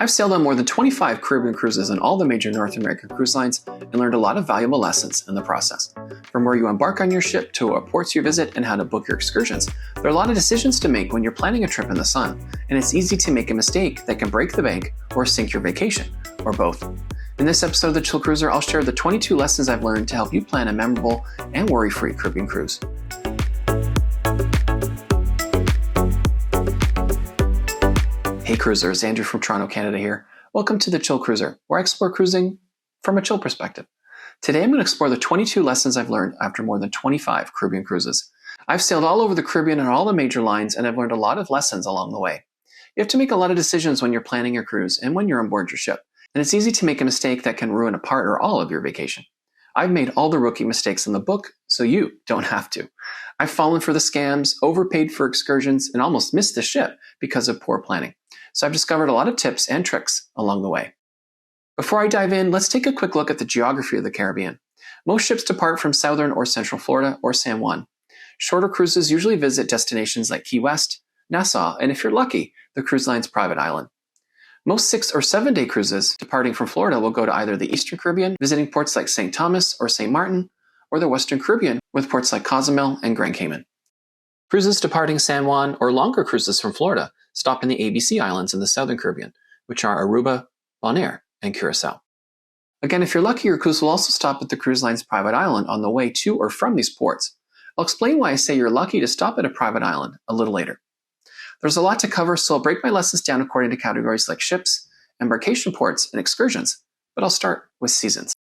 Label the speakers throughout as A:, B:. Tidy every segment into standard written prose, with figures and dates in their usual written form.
A: I've sailed on more than 25 Caribbean cruises on all the major North American cruise lines and learned a lot of valuable lessons in the process. From where you embark on your ship to what ports you visit and how to book your excursions, there are a lot of decisions to make when you're planning a trip in the sun, and it's easy to make a mistake that can break the bank or sink your vacation, or both. In this episode of The Chill Cruiser, I'll share the 22 lessons I've learned to help you plan a memorable and worry-free Caribbean cruise. Hey cruisers, Andrew from Toronto, Canada here. Welcome to The Chill Cruiser, where I explore cruising from a chill perspective. Today I'm going to explore the 22 lessons I've learned after more than 25 Caribbean cruises. I've sailed all over the Caribbean on all the major lines, and I've learned a lot of lessons along the way. You have to make a lot of decisions when you're planning your cruise and when you're on board your ship, and it's easy to make a mistake that can ruin a part or all of your vacation. I've made all the rookie mistakes in the book, so you don't have to. I've fallen for the scams, overpaid for excursions, and almost missed the ship because of poor planning. So I've discovered a lot of tips and tricks along the way. Before I dive in, let's take a quick look at the geography of the Caribbean. Most ships depart from southern or central Florida or San Juan. Shorter cruises usually visit destinations like Key West, Nassau, and if you're lucky, the cruise line's private island. Most 6 or 7 day cruises departing from Florida will go to either the Eastern Caribbean, visiting ports like St. Thomas or St. Martin, or the Western Caribbean with ports like Cozumel and Grand Cayman. Cruises departing San Juan or longer cruises from Florida stop in the ABC Islands in the Southern Caribbean, which are Aruba, Bonaire, and Curacao. Again, if you're lucky, your cruise will also stop at the cruise line's private island on the way to or from these ports. I'll explain why I say you're lucky to stop at a private island a little later. There's a lot to cover, so I'll break my lessons down according to categories like ships, embarkation ports, and excursions, but I'll start with seasons.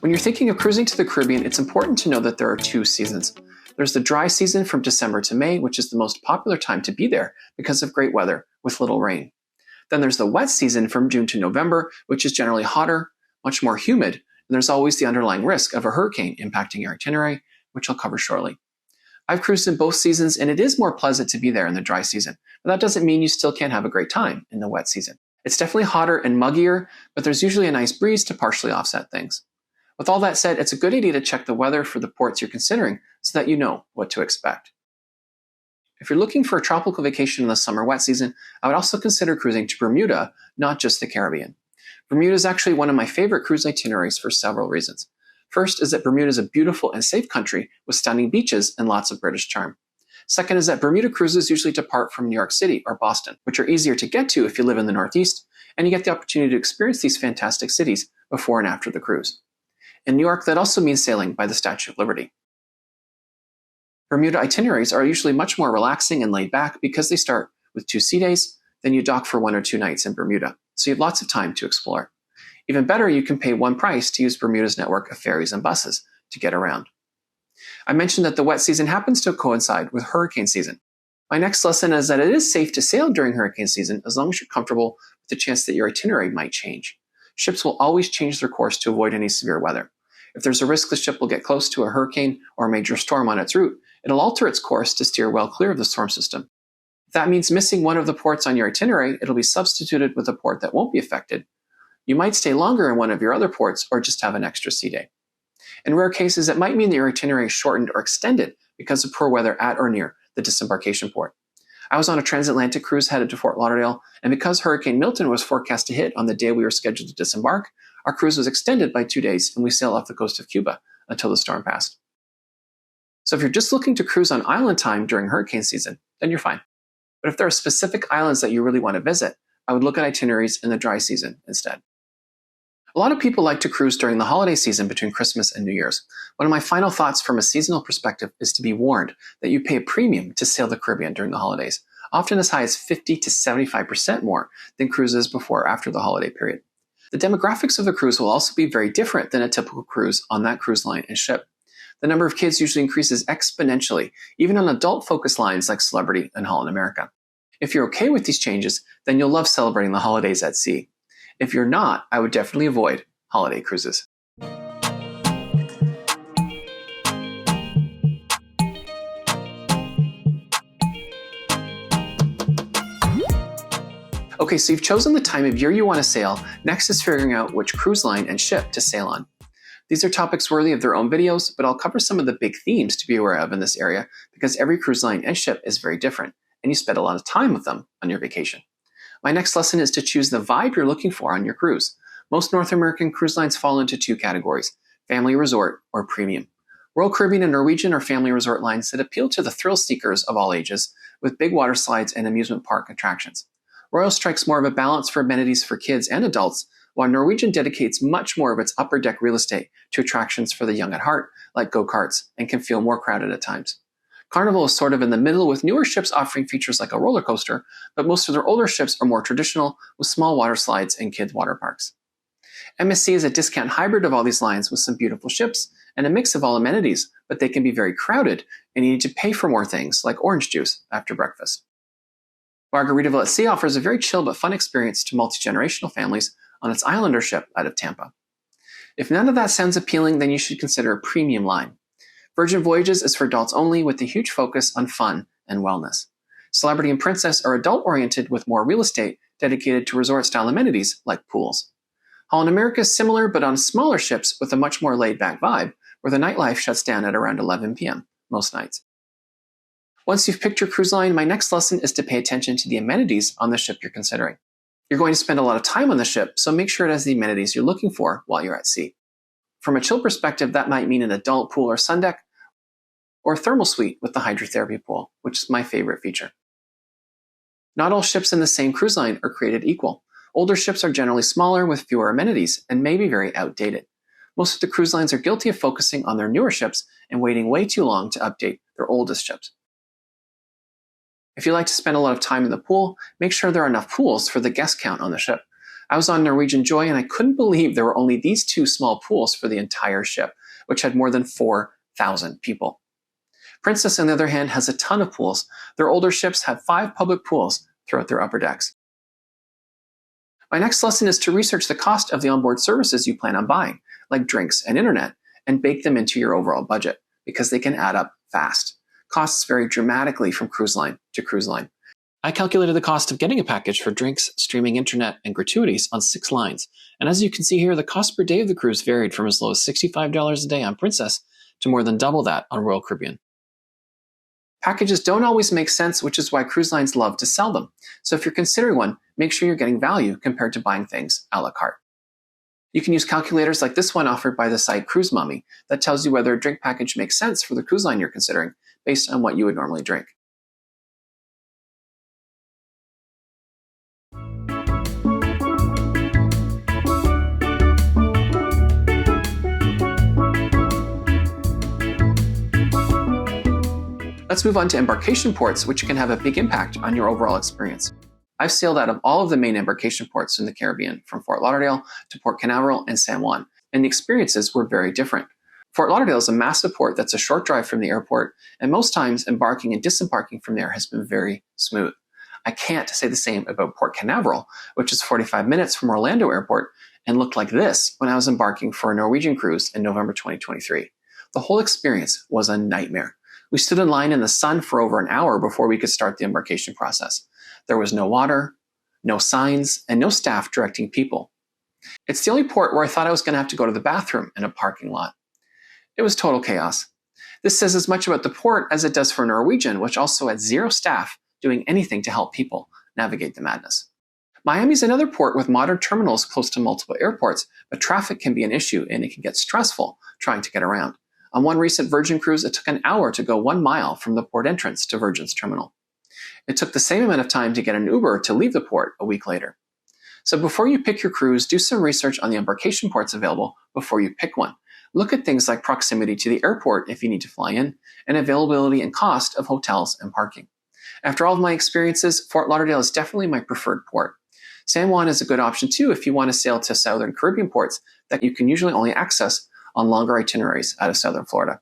A: When you're thinking of cruising to the Caribbean, it's important to know that there are 2 seasons. There's the dry season from December to May, which is the most popular time to be there because of great weather with little rain. Then there's the wet season from June to November, which is generally hotter, much more humid, and there's always the underlying risk of a hurricane impacting your itinerary, which I'll cover shortly. I've cruised in both seasons, and it is more pleasant to be there in the dry season, but that doesn't mean you still can't have a great time in the wet season. It's definitely hotter and muggier, but there's usually a nice breeze to partially offset things. With all that said, it's a good idea to check the weather for the ports you're considering so that you know what to expect. If you're looking for a tropical vacation in the summer wet season, I would also consider cruising to Bermuda, not just the Caribbean. Bermuda is actually one of my favorite cruise itineraries for several reasons. First is that Bermuda is a beautiful and safe country with stunning beaches and lots of British charm. Second is that Bermuda cruises usually depart from New York City or Boston, which are easier to get to if you live in the Northeast, and you get the opportunity to experience these fantastic cities before and after the cruise. In New York, that also means sailing by the Statue of Liberty. Bermuda itineraries are usually much more relaxing and laid back because they start with 2 sea days, then you dock for 1 or 2 nights in Bermuda, so you have lots of time to explore. Even better, you can pay one price to use Bermuda's network of ferries and buses to get around. I mentioned that the wet season happens to coincide with hurricane season. My next lesson is that it is safe to sail during hurricane season as long as you're comfortable with the chance that your itinerary might change. Ships will always change their course to avoid any severe weather. If there's a risk the ship will get close to a hurricane or a major storm on its route, it'll alter its course to steer well clear of the storm system. If that means missing one of the ports on your itinerary, it'll be substituted with a port that won't be affected. You might stay longer in one of your other ports or just have an extra sea day. In rare cases, it might mean that your itinerary is shortened or extended because of poor weather at or near the disembarkation port. I was on a transatlantic cruise headed to Fort Lauderdale, and because Hurricane Milton was forecast to hit on the day we were scheduled to disembark, our cruise was extended by 2 days, and we sailed off the coast of Cuba until the storm passed. So if you're just looking to cruise on island time during hurricane season, then you're fine. But if there are specific islands that you really want to visit, I would look at itineraries in the dry season instead. A lot of people like to cruise during the holiday season between Christmas and New Year's. One of my final thoughts from a seasonal perspective is to be warned that you pay a premium to sail the Caribbean during the holidays, often as high as 50 to 75% more than cruises before or after the holiday period. The demographics of the cruise will also be very different than a typical cruise on that cruise line and ship. The number of kids usually increases exponentially, even on adult-focused lines like Celebrity and Holland America. If you're okay with these changes, then you'll love celebrating the holidays at sea. If you're not, I would definitely avoid holiday cruises. Okay, so you've chosen the time of year you want to sail. Next is figuring out which cruise line and ship to sail on. These are topics worthy of their own videos, but I'll cover some of the big themes to be aware of in this area because every cruise line and ship is very different, and you spend a lot of time with them on your vacation. My next lesson is to choose the vibe you're looking for on your cruise. Most North American cruise lines fall into two categories: family resort or premium. Royal Caribbean and Norwegian are family resort lines that appeal to the thrill seekers of all ages, with big water slides and amusement park attractions. Royal strikes more of a balance for amenities for kids and adults, while Norwegian dedicates much more of its upper deck real estate to attractions for the young at heart, like go-karts, and can feel more crowded at times. Carnival is sort of in the middle, with newer ships offering features like a roller coaster, but most of their older ships are more traditional, with small water slides and kids' water parks. MSC is a discount hybrid of all these lines with some beautiful ships and a mix of all amenities, but they can be very crowded and you need to pay for more things like orange juice after breakfast. Margaritaville at Sea offers a very chill but fun experience to multi-generational families on its Islander ship out of Tampa. If none of that sounds appealing, then you should consider a premium line. Virgin Voyages is for adults only, with a huge focus on fun and wellness. Celebrity and Princess are adult-oriented with more real estate dedicated to resort-style amenities like pools. Holland America is similar, but on smaller ships with a much more laid-back vibe, where the nightlife shuts down at around 11 p.m. most nights. Once you've picked your cruise line, my next lesson is to pay attention to the amenities on the ship you're considering. You're going to spend a lot of time on the ship, so make sure it has the amenities you're looking for while you're at sea. From a chill perspective, that might mean an adult pool or sun deck, or a thermal suite with the hydrotherapy pool, which is my favorite feature. Not all ships in the same cruise line are created equal. Older ships are generally smaller with fewer amenities and may be very outdated. Most of the cruise lines are guilty of focusing on their newer ships and waiting way too long to update their oldest ships. If you like to spend a lot of time in the pool, make sure there are enough pools for the guest count on the ship. I was on Norwegian Joy and I couldn't believe there were only these two small pools for the entire ship, which had more than 4,000 people. Princess, on the other hand, has a ton of pools. Their older ships have 5 public pools throughout their upper decks. My next lesson is to research the cost of the onboard services you plan on buying, like drinks and internet, and bake them into your overall budget, because they can add up fast. Costs vary dramatically from cruise line to cruise line. I calculated the cost of getting a package for drinks, streaming internet, and gratuities on 6 lines, and as you can see here, the cost per day of the cruise varied from as low as $65 a day on Princess to more than double that on Royal Caribbean. Packages don't always make sense, which is why cruise lines love to sell them. So if you're considering one, make sure you're getting value compared to buying things a la carte. You can use calculators like this one offered by the site Cruise Mommy that tells you whether a drink package makes sense for the cruise line you're considering based on what you would normally drink. Let's move on to embarkation ports, which can have a big impact on your overall experience. I've sailed out of all of the main embarkation ports in the Caribbean, from Fort Lauderdale to Port Canaveral and San Juan, and the experiences were very different. Fort Lauderdale is a massive port that's a short drive from the airport, and most times embarking and disembarking from there has been very smooth. I can't say the same about Port Canaveral, which is 45 minutes from Orlando Airport, and looked like this when I was embarking for a Norwegian cruise in November 2023. The whole experience was a nightmare. We stood in line in the sun for over an hour before we could start the embarkation process. There was no water, no signs, and no staff directing people. It's the only port where I thought I was going to have to go to the bathroom in a parking lot. It was total chaos. This says as much about the port as it does for Norwegian, which also had 0 staff doing anything to help people navigate the madness. Miami's another port with modern terminals close to multiple airports, but traffic can be an issue and it can get stressful trying to get around. On one recent Virgin cruise, it took an hour to go 1 mile from the port entrance to Virgin's terminal. It took the same amount of time to get an Uber to leave the port a week later. So before you pick your cruise, do some research on the embarkation ports available before you pick one. Look at things like proximity to the airport if you need to fly in, and availability and cost of hotels and parking. After all of my experiences, Fort Lauderdale is definitely my preferred port. San Juan is a good option too if you want to sail to Southern Caribbean ports that you can usually only access on longer itineraries out of Southern Florida.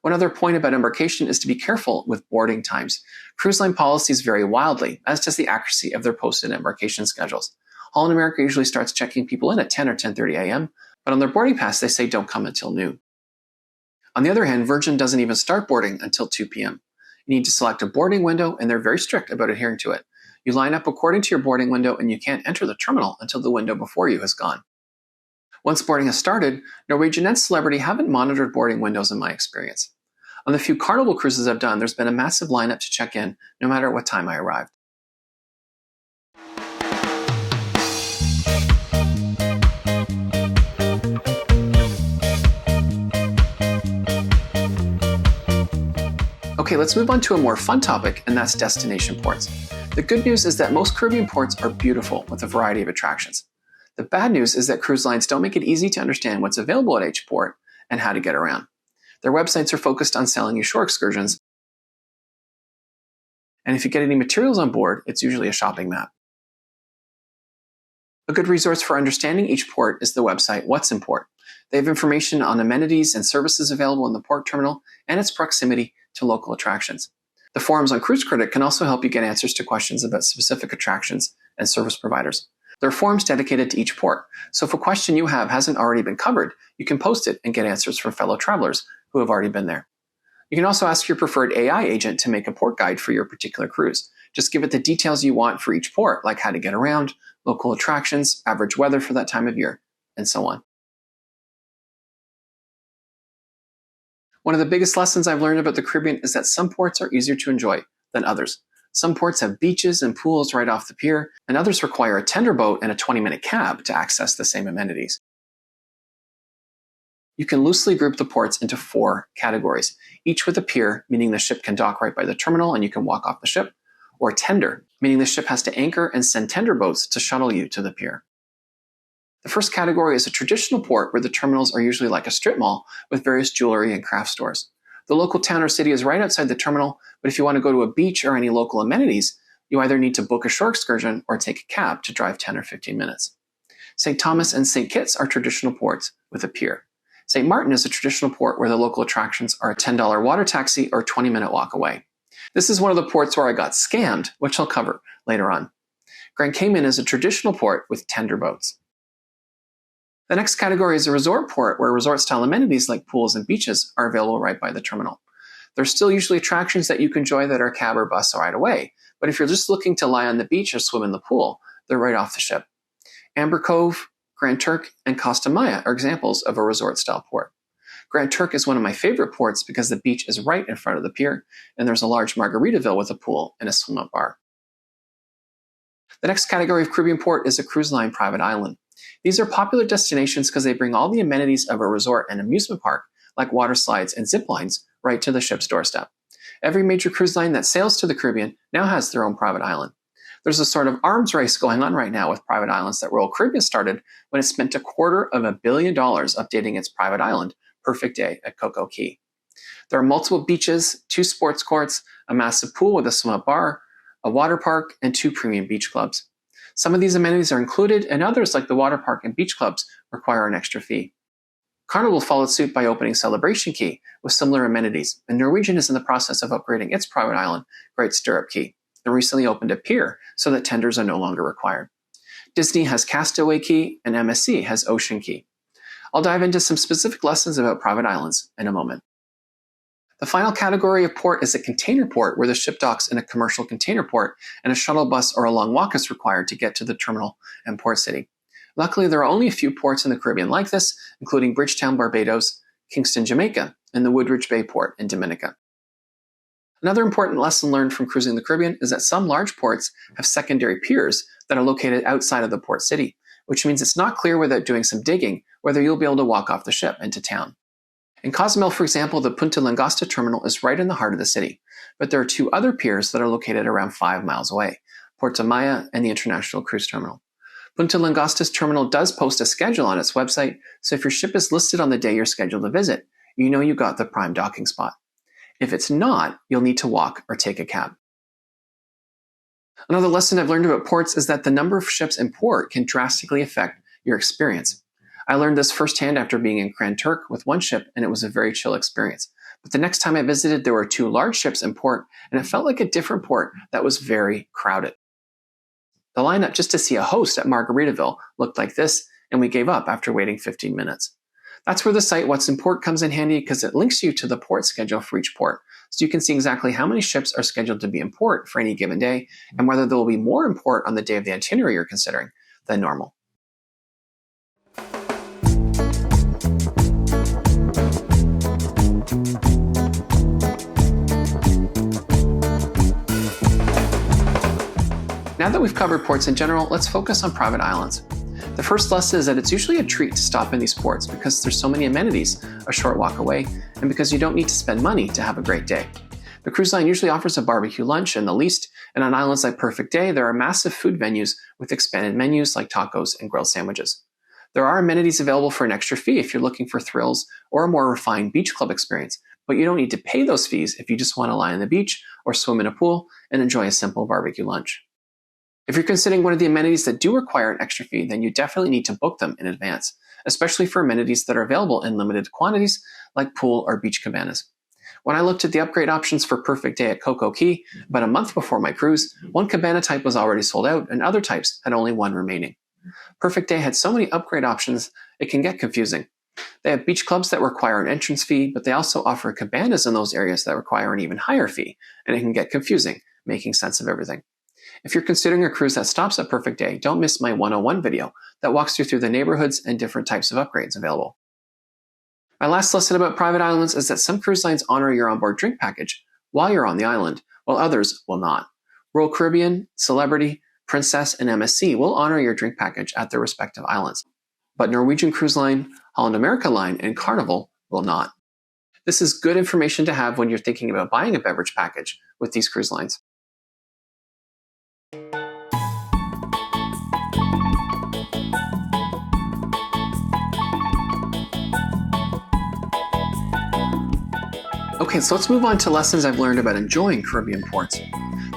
A: One other point about embarkation is to be careful with boarding times. Cruise line policies vary wildly, as does the accuracy of their posted embarkation schedules. Holland America usually starts checking people in at 10 or 10:30 a.m., but on their boarding pass they say don't come until noon. On the other hand, Virgin doesn't even start boarding until 2 p.m. You need to select a boarding window, and they're very strict about adhering to it. You line up according to your boarding window, and you can't enter the terminal until the window before you has gone. Once boarding has started, Norwegian and Celebrity haven't monitored boarding windows in my experience. On the few Carnival cruises I've done, there's been a massive lineup to check in, no matter what time I arrived. Okay, let's move on to a more fun topic, and that's destination ports. The good news is that most Caribbean ports are beautiful with a variety of attractions. The bad news is that cruise lines don't make it easy to understand what's available at each port and how to get around. Their websites are focused on selling you shore excursions, and if you get any materials on board, it's usually a shopping map. A good resource for understanding each port is the website What's in Port. They have information on amenities and services available in the port terminal and its proximity to local attractions. The forums on Cruise Critic can also help you get answers to questions about specific attractions and service providers. There are forums dedicated to each port, so if a question you have hasn't already been covered, you can post it and get answers from fellow travelers who have already been there. You can also ask your preferred AI agent to make a port guide for your particular cruise. Just give it the details you want for each port, like how to get around, local attractions, average weather for that time of year, and so on. One of the biggest lessons I've learned about the Caribbean is that some ports are easier to enjoy than others. Some ports have beaches and pools right off the pier, and others require a tender boat and a 20-minute cab to access the same amenities. You can loosely group the ports into 4 categories, each with a pier, meaning the ship can dock right by the terminal and you can walk off the ship, or tender, meaning the ship has to anchor and send tender boats to shuttle you to the pier. The first category is a traditional port where the terminals are usually like a strip mall with various jewelry and craft stores. The local town or city is right outside the terminal, but if you want to go to a beach or any local amenities, you either need to book a shore excursion or take a cab to drive 10 or 15 minutes. St. Thomas and St. Kitts are traditional ports with a pier. St. Martin is a traditional port where the local attractions are a $10 water taxi or 20-minute walk away. This is one of the ports where I got scammed, which I'll cover later on. Grand Cayman is a traditional port with tender boats. The next category is a resort port where resort-style amenities like pools and beaches are available right by the terminal. There's still usually attractions that you can enjoy that are cab or bus right away, but if you're just looking to lie on the beach or swim in the pool, they're right off the ship. Amber Cove, Grand Turk, and Costa Maya are examples of a resort-style port. Grand Turk is one of my favorite ports because the beach is right in front of the pier, and there's a large Margaritaville with a pool and a swim-up bar. The next category of Caribbean port is a cruise line private island. These are popular destinations because they bring all the amenities of a resort and amusement park, like water slides and zip lines, right to the ship's doorstep. Every major cruise line that sails to the Caribbean now has their own private island. There's a sort of arms race going on right now with private islands that Royal Caribbean started when it spent $250 million updating its private island, Perfect Day at Coco Cay. There are multiple beaches, 2 sports courts, a massive pool with a swim-up bar, a water park, and 2 premium beach clubs. Some of these amenities are included, and others, like the water park and beach clubs, require an extra fee. Carnival followed suit by opening Celebration Cay with similar amenities, and Norwegian is in the process of upgrading its private island, Great Stirrup Cay, and recently opened a pier so that tenders are no longer required. Disney has Castaway Cay, and MSC has Ocean Cay. I'll dive into some specific lessons about private islands in a moment. The final category of port is a container port where the ship docks in a commercial container port and a shuttle bus or a long walk is required to get to the terminal and port city. Luckily, there are only a few ports in the Caribbean like this, including Bridgetown, Barbados, Kingston, Jamaica, and the Woodridge Bay port in Dominica. Another important lesson learned from cruising the Caribbean is that some large ports have secondary piers that are located outside of the port city, which means it's not clear without doing some digging whether you'll be able to walk off the ship into town. In Cozumel, for example, the Punta Langosta terminal is right in the heart of the city, but there are 2 other piers that are located around 5 miles away, Porto Maya and the International Cruise Terminal. Punta Langosta's terminal does post a schedule on its website, so if your ship is listed on the day you're scheduled to visit, you know you got the prime docking spot. If it's not, you'll need to walk or take a cab. Another lesson I've learned about ports is that the number of ships in port can drastically affect your experience. I learned this firsthand after being in Grand Turk with 1 ship, and it was a very chill experience. But the next time I visited, there were 2 large ships in port, and it felt like a different port that was very crowded. The lineup just to see a host at Margaritaville looked like this, and we gave up after waiting 15 minutes. That's where the site What's in Port comes in handy because it links you to the port schedule for each port, so you can see exactly how many ships are scheduled to be in port for any given day, and whether there will be more in port on the day of the itinerary you're considering than normal. Now that we've covered ports in general, let's focus on private islands. The first lesson is that it's usually a treat to stop in these ports because there's so many amenities a short walk away, and because you don't need to spend money to have a great day. The cruise line usually offers a barbecue lunch in the least, and on islands like Perfect Day, there are massive food venues with expanded menus like tacos and grilled sandwiches. There are amenities available for an extra fee if you're looking for thrills or a more refined beach club experience, but you don't need to pay those fees if you just want to lie on the beach or swim in a pool and enjoy a simple barbecue lunch. If you're considering one of the amenities that do require an extra fee, then you definitely need to book them in advance, especially for amenities that are available in limited quantities like pool or beach cabanas. When I looked at the upgrade options for Perfect Day at Coco Cay about a month before my cruise, one cabana type was already sold out and other types had only one remaining. Perfect Day had so many upgrade options, it can get confusing. They have beach clubs that require an entrance fee, but they also offer cabanas in those areas that require an even higher fee, and it can get confusing, making sense of everything. If you're considering a cruise that stops at Perfect Day, don't miss my 101 video that walks you through the neighborhoods and different types of upgrades available. My last lesson about private islands is that some cruise lines honor your onboard drink package while you're on the island, while others will not. Royal Caribbean, Celebrity, Princess, and MSC will honor your drink package at their respective islands, but Norwegian Cruise Line, Holland America Line, and Carnival will not. This is good information to have when you're thinking about buying a beverage package with these cruise lines. Okay, so let's move on to lessons I've learned about enjoying Caribbean ports.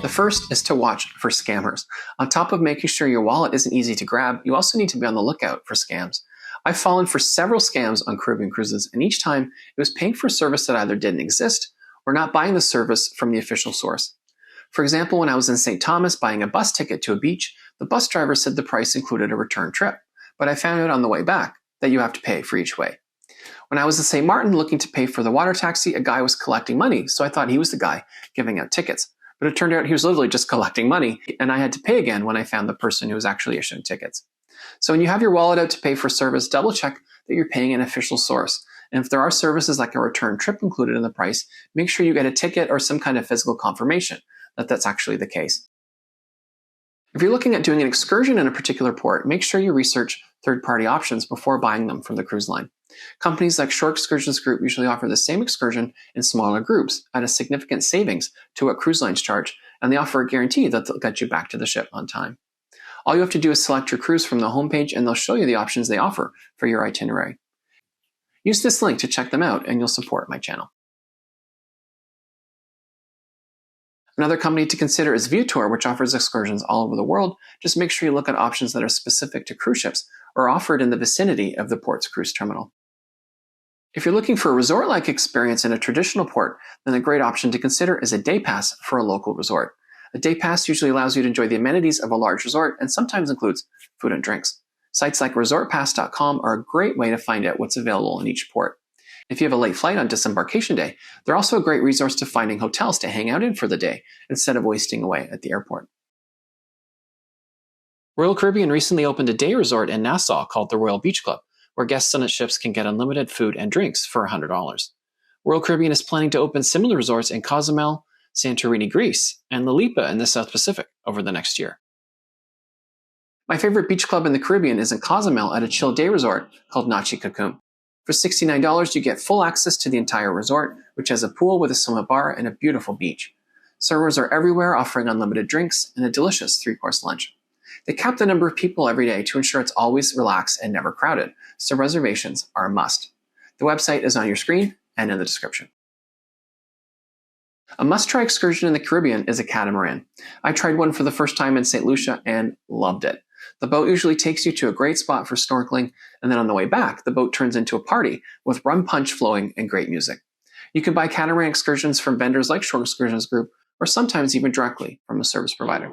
A: The first is to watch for scammers. On top of making sure your wallet isn't easy to grab, you also need to be on the lookout for scams. I've fallen for several scams on Caribbean cruises, and each time it was paying for a service that either didn't exist or not buying the service from the official source. For example, when I was in St. Thomas buying a bus ticket to a beach, the bus driver said the price included a return trip, but I found out on the way back that you have to pay for each way. When I was in St. Martin looking to pay for the water taxi, a guy was collecting money, so I thought he was the guy giving out tickets. But it turned out he was literally just collecting money, and I had to pay again when I found the person who was actually issuing tickets. So when you have your wallet out to pay for service, double check that you're paying an official source. And if there are services like a return trip included in the price, make sure you get a ticket or some kind of physical confirmation that that's actually the case. If you're looking at doing an excursion in a particular port, make sure you research third-party options before buying them from the cruise line. Companies like Shore Excursions Group usually offer the same excursion in smaller groups at a significant savings to what cruise lines charge, and they offer a guarantee that they'll get you back to the ship on time. All you have to do is select your cruise from the homepage, and they'll show you the options they offer for your itinerary. Use this link to check them out, and you'll support my channel. Another company to consider is Viewtour, which offers excursions all over the world. Just make sure you look at options that are specific to cruise ships or offered in the vicinity of the port's cruise terminal. If you're looking for a resort-like experience in a traditional port, then a great option to consider is a day pass for a local resort. A day pass usually allows you to enjoy the amenities of a large resort and sometimes includes food and drinks. Sites like resortpass.com are a great way to find out what's available in each port. If you have a late flight on disembarkation day, they're also a great resource to finding hotels to hang out in for the day instead of wasting away at the airport. Royal Caribbean recently opened a day resort in Nassau called the Royal Beach Club, where guests on its ships can get unlimited food and drinks for $100. Royal Caribbean is planning to open similar resorts in Cozumel, Santorini, Greece, and Lalipa in the South Pacific over the next year. My favorite beach club in the Caribbean is in Cozumel at a chill day resort called Nachi Cocoon. For $69, you get full access to the entire resort, which has a pool with a swim bar and a beautiful beach. Servers are everywhere offering unlimited drinks and a delicious 3-course lunch. They cap the number of people every day to ensure it's always relaxed and never crowded, so reservations are a must. The website is on your screen and in the description. A must-try excursion in the Caribbean is a catamaran. I tried one for the first time in St. Lucia and loved it. The boat usually takes you to a great spot for snorkeling, and then on the way back, the boat turns into a party with rum punch flowing and great music. You can buy catamaran excursions from vendors like Shore Excursions Group, or sometimes even directly from a service provider.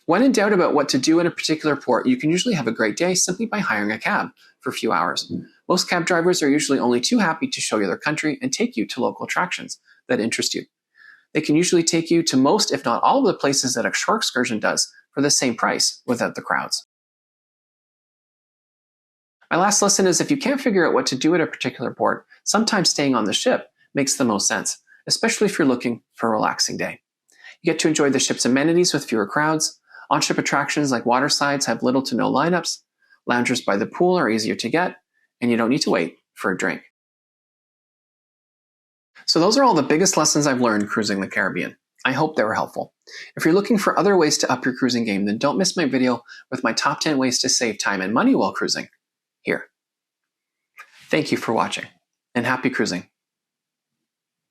A: When in doubt about what to do in a particular port, you can usually have a great day simply by hiring a cab for a few hours. Most cab drivers are usually only too happy to show you their country and take you to local attractions that interest you. They can usually take you to most, if not all, of the places that a shore excursion does for the same price without the crowds. My last lesson is if you can't figure out what to do at a particular port, sometimes staying on the ship makes the most sense, especially if you're looking for a relaxing day. You get to enjoy the ship's amenities with fewer crowds. On-ship attractions like water slides have little to no lineups. Loungers by the pool are easier to get, and you don't need to wait for a drink. So those are all the biggest lessons I've learned cruising the Caribbean. I hope they were helpful. If you're looking for other ways to up your cruising game, then don't miss my video with my top 10 ways to save time and money while cruising here. Thank you for watching, and happy cruising.